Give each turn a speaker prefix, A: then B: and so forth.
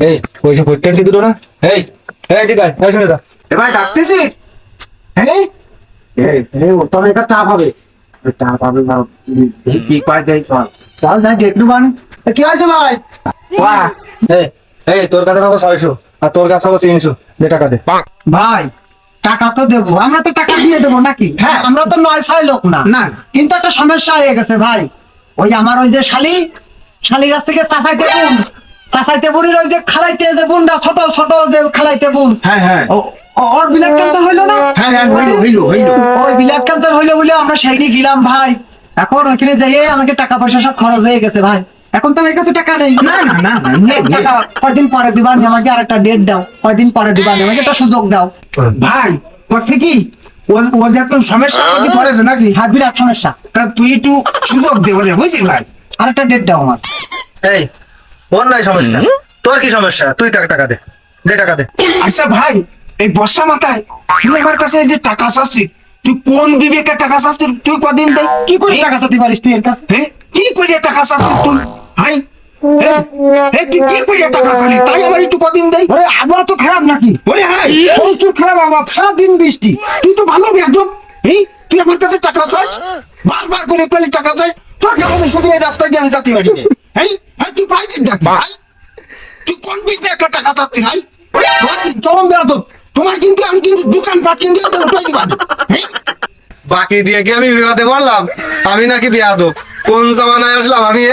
A: এই পয়সা পড়তে দিল না। এই এই ঠিক আছে এই শুনে দা
B: এবার ডাকতেছি হ্যাঁ ও তোর একটা স্টাফ হবে স্টাফ হবে না কি পাই দেই চল না দেখলু বান কি আছে ভাই বাহ
A: এই এই তোর কাছে পাবো 600 আর তোর কাছে পাবো 300 দে টাকা দে।
B: ভাই টাকা তো দেবো আমরা তো টাকা দিয়ে দেবো নাকি হ্যাঁ আমরা তো নয় ছয় লোক না না কিন্তু একটা সমস্যা হয়ে গেছে ভাই ওই আমার ওই যে শালি গাছ থেকে চাচাইতে বুড়ির ওই যে খালাইতে যে বুনটা ছোট ছোট যে খালাইতে বুন
C: হ্যাঁ হ্যাঁ
B: ওর বিলাট ক্যান্সার হইলো না
C: হ্যাঁ হ্যাঁ হইলো
B: ওই বিলাট ক্যান্সার হইলো বলে আমরা সেইনি গেলাম ভাই এখন ওইখানে যাইয়ে আমাকে টাকা পয়সা সব খরচ হয়ে গেছে ভাই এখন তো আমার কাছে টাকা নেই
C: না না না
B: টাকা কয়দিন পরে দিবা আমাকে আরেকটা ডেট দাও কয়দিন পরে দিবা আমাকে একটা সুযোগ দাও
C: ভাই করছে কি ও যে একটু সমস্যা মধ্যে পড়েছে নাকি
B: হ্যাঁ বিরাট সমস্যা
C: তা তুই একটু সুযোগ দে ওরে বুঝছিস ভাই
B: আরেকটা ডেট দাও আমার
A: এই ওর নাই সমস্যা, তোর কি সমস্যা? তুই তাকে টাকা দে, দে টাকা দে।
C: আচ্ছা ভাই এই বর্ষা মাথায় তুই আমার কাছে এই যে টাকা চাচ্ছিস তুই কোন বিবেকে টাকা চাচ্ছিস তুই কদিন দেয়
B: কি করে টাকা চাইতে পারিস তুই এর কাছে
C: হ্যাঁ কি করে টাকা চাচ্ছিস তুই ভাই তুই কি করে টাকা চালি তাই আমার একটু কদিন দেয়
B: ওরে আবহাওয়া তো খারাপ নাকি
C: বলে হাই
B: প্রচুর খারাপ আবহাওয়া সারাদিন বৃষ্টি
C: তুই তো ভালো বেয়াদব তুই আমার কাছে টাকা চাস বারবার করে কইলে টাকা চাই তোর কারণে শুধু এই রাস্তায় দিয়ে আমি যেতে পারি না তুই পাইছিস ডাকি ভাই তুই কোন বিবেকে টাকা চাচ্ছিস ভাই
B: চরম বেয়াদব
C: তোমার কিন্তু আমি কিন্তু দোকানপাট কিন্তু উঠাই দিবা
A: বাকি দিয়ে কি আমি বিবাদে বললাম? আমি নাকি বেয়াদব? কোন জামানায় আসলাম আমি?